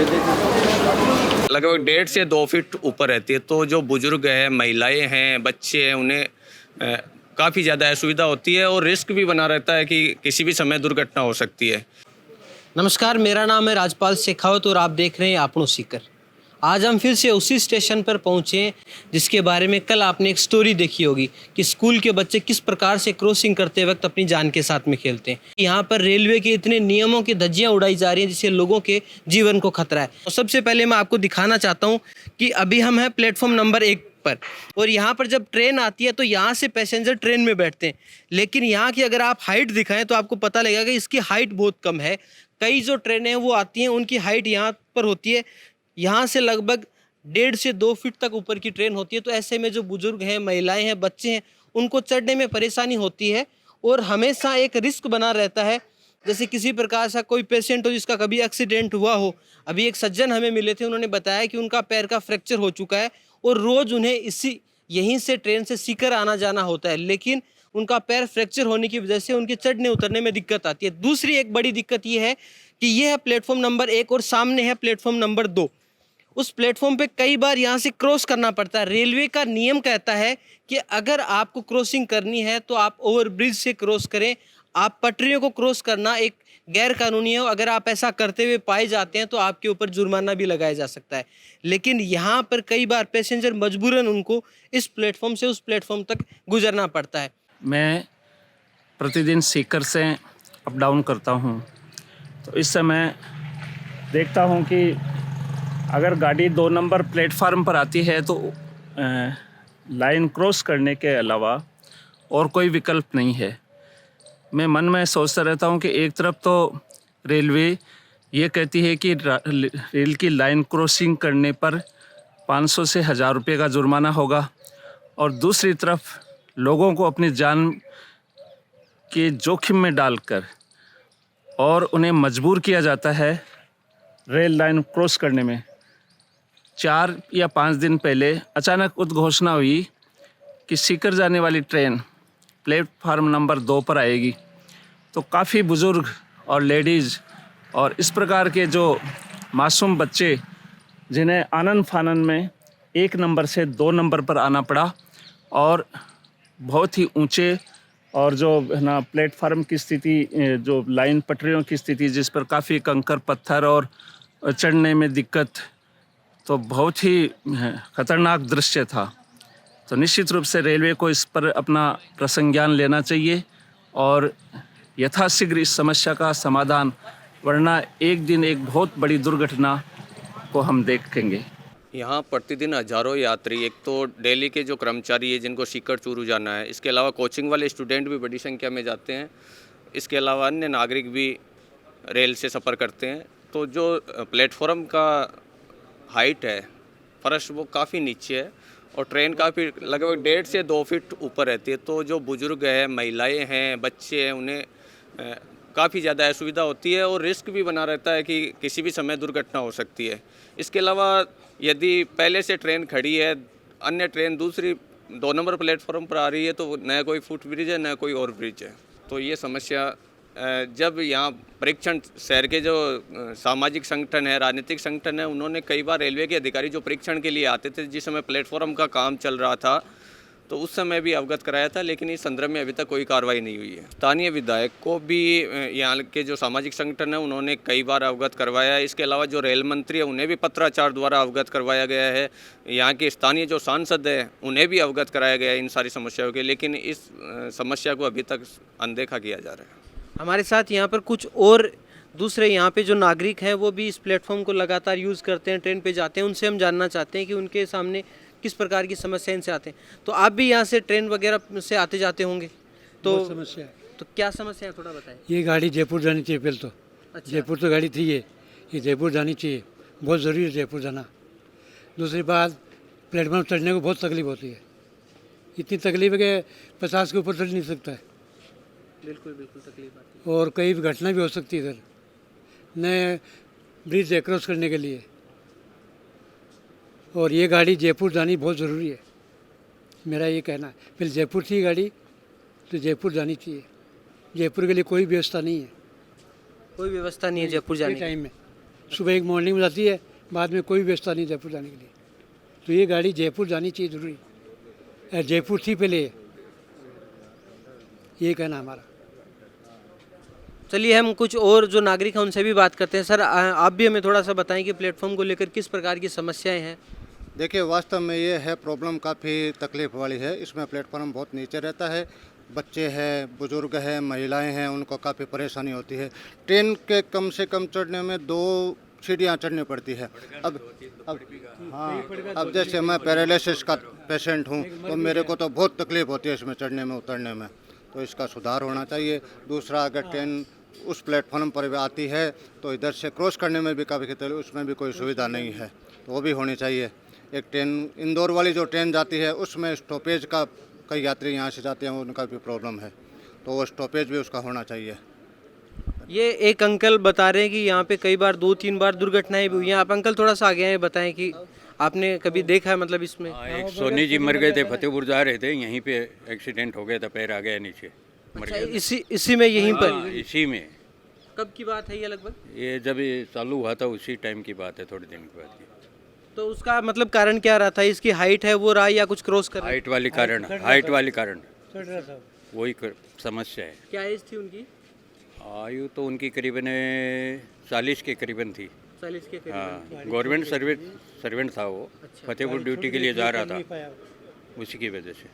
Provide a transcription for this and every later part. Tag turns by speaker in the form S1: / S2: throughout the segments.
S1: लगभग 1.5 से 2 फीट ऊपर रहती है, तो जो बुजुर्ग हैं, महिलाएं हैं, बच्चे हैं, उन्हें काफ़ी ज़्यादा असुविधा होती है और रिस्क भी बना रहता है कि किसी भी समय दुर्घटना हो सकती है।
S2: नमस्कार, मेरा नाम है राजपाल शेखावत और आप देख रहे हैं आपनों सीकर। आज हम फिर से उसी स्टेशन पर पहुंचे हैं जिसके बारे में कल आपने एक स्टोरी देखी होगी कि स्कूल के बच्चे किस प्रकार से क्रॉसिंग करते वक्त अपनी जान के साथ में खेलते हैं। यहाँ पर रेलवे के इतने नियमों की धज्जियाँ उड़ाई जा रही हैं जिससे लोगों के जीवन को खतरा है। तो सबसे पहले मैं आपको दिखाना चाहता हूँ कि अभी हम हैं प्लेटफॉर्म नंबर 1 पर, और यहाँ पर जब ट्रेन आती है तो यहाँ से पैसेंजर ट्रेन में बैठते हैं, लेकिन यहाँ की अगर आप हाइट दिखाएं तो आपको पता लगेगा कि इसकी हाइट बहुत कम है। कई जो ट्रेनें हैं वो आती हैं उनकी हाइट यहाँ पर होती है, यहाँ से लगभग 1.5 से 2 फीट तक ऊपर की ट्रेन होती है। तो ऐसे में जो बुजुर्ग हैं, महिलाएं हैं, बच्चे हैं, उनको चढ़ने में परेशानी होती है और हमेशा एक रिस्क बना रहता है। जैसे किसी प्रकार से कोई पेशेंट हो जिसका कभी एक्सीडेंट हुआ हो। अभी एक सज्जन हमें मिले थे, उन्होंने बताया कि उनका पैर का फ्रैक्चर हो चुका है और रोज़ उन्हें यहीं से ट्रेन से सीकर आना जाना होता है, लेकिन उनका पैर फ्रैक्चर होने की वजह से उनके चढ़ने उतरने में दिक्कत आती है। दूसरी एक बड़ी दिक्कत ये है कि ये है प्लेटफॉर्म नंबर 1 और सामने है प्लेटफॉर्म नंबर 2। उस प्लेटफॉर्म पे कई बार यहाँ से क्रॉस करना पड़ता है। रेलवे का नियम कहता है कि अगर आपको क्रॉसिंग करनी है तो आप ओवरब्रिज से क्रॉस करें। आप पटरियों को क्रॉस करना एक गैर कानूनी है। अगर आप ऐसा करते हुए पाए जाते हैं तो आपके ऊपर जुर्माना भी लगाया जा सकता है। लेकिन यहाँ पर कई बार पैसेंजर मजबूरन उनको इस प्लेटफॉर्म से उस प्लेटफॉर्म तक गुजरना पड़ता है।
S3: मैं प्रतिदिन सीकर से अप डाउन करता हूँ, तो इस समय देखता हूँ कि अगर गाड़ी 2 नंबर प्लेटफार्म पर आती है तो लाइन क्रॉस करने के अलावा और कोई विकल्प नहीं है। मैं मन में सोचता रहता हूँ कि एक तरफ तो रेलवे ये कहती है कि रेल की लाइन क्रॉसिंग करने पर 500 से 1000 रुपये का जुर्माना होगा, और दूसरी तरफ लोगों को अपनी जान के जोखिम में डालकर और उन्हें मजबूर किया जाता है रेल लाइन क्रॉस करने में। 4 या 5 दिन पहले अचानक उद्घोषणा हुई कि सीकर जाने वाली ट्रेन प्लेटफार्म नंबर 2 पर आएगी, तो काफ़ी बुज़ुर्ग और लेडीज़ और इस प्रकार के जो मासूम बच्चे जिन्हें आनन फानन में 1 नंबर से 2 नंबर पर आना पड़ा, और बहुत ही ऊंचे और जो है ना प्लेटफार्म की स्थिति, जो लाइन पटरियों की स्थिति जिस पर काफ़ी कंकर पत्थर और चढ़ने में दिक्कत, तो बहुत ही ख़तरनाक दृश्य था। तो निश्चित रूप से रेलवे को इस पर अपना प्रसंज्ञान लेना चाहिए और यथाशीघ्र इस समस्या का समाधान, वरना एक दिन एक बहुत बड़ी दुर्घटना को हम देखेंगे।
S1: यहाँ प्रतिदिन हजारों यात्री, एक तो दिल्ली के जो कर्मचारी है जिनको सीकर चूरू जाना है, इसके अलावा कोचिंग वाले स्टूडेंट भी बड़ी संख्या में जाते हैं। इसके अलावा अन्य नागरिक भी रेल से सफ़र करते हैं। तो जो प्लेटफॉर्म का हाइट है, फर्श, वो काफ़ी नीचे है और ट्रेन काफ़ी लगभग 1.5 से 2 फीट ऊपर रहती है। तो जो बुजुर्ग हैं, महिलाएं हैं, बच्चे हैं, उन्हें काफ़ी ज़्यादा असुविधा होती है और रिस्क भी बना रहता है कि किसी भी समय दुर्घटना हो सकती है। इसके अलावा यदि पहले से ट्रेन खड़ी है, अन्य ट्रेन दूसरी 2 नंबर प्लेटफॉर्म पर आ रही है, तो न कोई फुट ब्रिज है न कोई और ब्रिज है। तो ये समस्या जब यहाँ परीक्षण शहर के जो सामाजिक संगठन है, राजनीतिक संगठन है, उन्होंने कई बार रेलवे के अधिकारी जो परीक्षण के लिए आते थे, जिस समय प्लेटफॉर्म का काम चल रहा था, तो उस समय भी अवगत कराया था, लेकिन इस संदर्भ में अभी तक कोई कार्रवाई नहीं हुई है। स्थानीय विधायक को भी यहाँ के जो सामाजिक संगठन है उन्होंने कई बार अवगत करवाया है। इसके अलावा जो रेल मंत्री है उन्हें भी पत्राचार द्वारा अवगत करवाया गया है। यहाँ के स्थानीय जो सांसद हैं उन्हें भी अवगत कराया गया है इन सारी समस्याओं के, लेकिन इस समस्या को अभी तक अनदेखा किया जा रहा है।
S2: हमारे साथ यहाँ पर कुछ और दूसरे यहाँ पे जो नागरिक हैं वो भी इस प्लेटफॉर्म को लगातार यूज़ करते हैं, ट्रेन पे जाते हैं। उनसे हम जानना चाहते हैं कि उनके सामने किस प्रकार की समस्या इनसे आते हैं। तो आप भी यहाँ से ट्रेन वगैरह से आते जाते होंगे, तो
S4: समस्या है।
S2: तो क्या समस्या है, थोड़ा बताएं।
S4: ये गाड़ी जयपुर जानी चाहिए पहले तो।
S2: अच्छा।
S4: जयपुर तो गाड़ी थी, ये जयपुर जानी चाहिए, बहुत ज़रूरी है जयपुर जाना। दूसरी बात, प्लेटफॉर्म चढ़ने को बहुत तकलीफ होती है। इतनी तकलीफ है कि 50 के ऊपर चढ़ नहीं सकता है।
S2: बिल्कुल बिल्कुल तकलीफ आती
S4: और कई घटना भी हो सकती है इधर, नए ब्रिज क्रॉस करने के लिए। और ये गाड़ी जयपुर जानी बहुत ज़रूरी है, मेरा ये कहना है। फिर जयपुर थी गाड़ी तो जयपुर जानी चाहिए। जयपुर के लिए कोई व्यवस्था नहीं है,
S2: कोई व्यवस्था नहीं है जयपुर जाने की।
S4: टाइम में सुबह एक मॉर्निंग में जाती है, बाद में कोई व्यवस्था नहीं जयपुर जाने के लिए। तो ये गाड़ी जयपुर जानी चाहिए ज़रूरी। जयपुर थी पहले, ये कहना हमारा।
S2: चलिए हम कुछ और जो नागरिक हैं उनसे भी बात करते हैं। सर आप भी हमें थोड़ा सा बताएं कि प्लेटफॉर्म को लेकर किस प्रकार की समस्याएं हैं।
S5: देखिए, वास्तव में ये है प्रॉब्लम काफ़ी तकलीफ़ वाली है। इसमें प्लेटफॉर्म बहुत नीचे रहता है, बच्चे हैं, बुज़ुर्ग हैं, महिलाएं हैं, उनको काफ़ी परेशानी होती है। ट्रेन के कम से कम चढ़ने में 2 सीढ़ियाँ चढ़नी पड़ती है। अब अब जैसे मैं पैरालिसिस का पेशेंट हूँ, तो मेरे को तो बहुत तकलीफ़ होती है इसमें चढ़ने में उतरने में, तो इसका सुधार होना चाहिए। दूसरा, अगर ट्रेन उस प्लेटफॉर्म पर भी आती है तो इधर से क्रॉस करने में भी काफ़ी खतरे, उसमें भी कोई सुविधा नहीं है, तो वो भी होनी चाहिए। एक ट्रेन इंदौर वाली जो ट्रेन जाती है उसमें स्टॉपेज का, कई यात्री यहाँ से जाते हैं, उनका भी प्रॉब्लम है, तो वो स्टॉपेज भी उसका होना चाहिए।
S2: ये एक अंकल बता रहे हैं कि यहाँ पे कई बार 2-3 बार दुर्घटनाएं भी हुई हैं। आप अंकल थोड़ा सा आगे आए, बताएं कि आपने कभी देखा है मतलब इसमें।
S6: एक सोनी जी मर गए थे, फतेहपुर जा रहे थे, यहीं पे एक्सीडेंट हो गया था, पैर आ गया नीचे, मर
S2: अच्छा,
S6: गया।
S2: इसी में यहीं पर।
S6: हाँ, इसी में।
S2: कब की बात है ये लगभग?
S6: ये जब ये चालू हुआ था उसी टाइम की बात है, थोड़े दिन की बात की।
S2: तो उसका मतलब कारण क्या रहा था? इसकी हाइट है वो रहा या कुछ क्रॉस कर?
S6: हाइट वाली कारण, हाइट वाली कारण
S4: चढ़ रहा था।
S6: वही समस्या है।
S2: क्या एज थी उनकी?
S6: आयु तो उनकी करीबन 40 के करीबन थी।
S2: 40 के करीब।
S6: हाँ, गवर्नमेंट सर्वेंट था वो, फतेहपुर ड्यूटी के लिए जा रहा था, उसी की वजह से।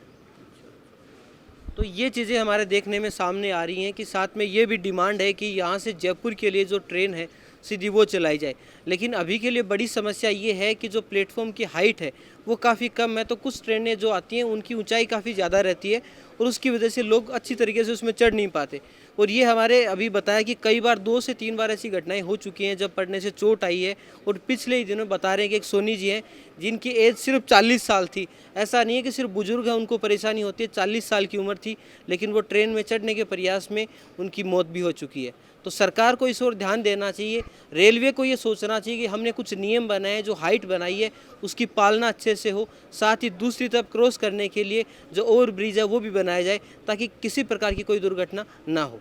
S2: तो ये चीज़ें हमारे देखने में सामने आ रही हैं कि साथ में ये भी डिमांड है कि यहाँ से जयपुर के लिए जो ट्रेन है सीधी वो चलाई जाए। लेकिन अभी के लिए बड़ी समस्या ये है कि जो प्लेटफॉर्म की हाइट है वो काफ़ी कम है, तो कुछ ट्रेनें जो आती हैं उनकी ऊंचाई काफ़ी ज़्यादा रहती है और उसकी वजह से लोग अच्छी तरीके से उसमें चढ़ नहीं पाते। और ये हमारे अभी बताया कि कई बार 2 से 3 बार ऐसी घटनाएं हो चुकी हैं जब पड़ने से चोट आई है। और पिछले ही दिनों बता रहे हैं कि एक सोनी जी हैं जिनकी एज सिर्फ 40 साल थी। ऐसा नहीं है कि सिर्फ बुजुर्ग हैं उनको परेशानी होती है, 40 साल की उम्र थी, लेकिन वो ट्रेन में चढ़ने के प्रयास में उनकी मौत भी हो चुकी है। तो सरकार को इस ओर ध्यान देना चाहिए, रेलवे को ये सोचना चाहिए कि हमने कुछ नियम बनाए, जो हाइट बनाई है उसकी पालना अच्छे से हो। साथ ही दूसरी तरफ क्रॉस करने के लिए जो ओवर ब्रिज है वो भी बनाया जाए ताकि किसी प्रकार की कोई दुर्घटना ना हो।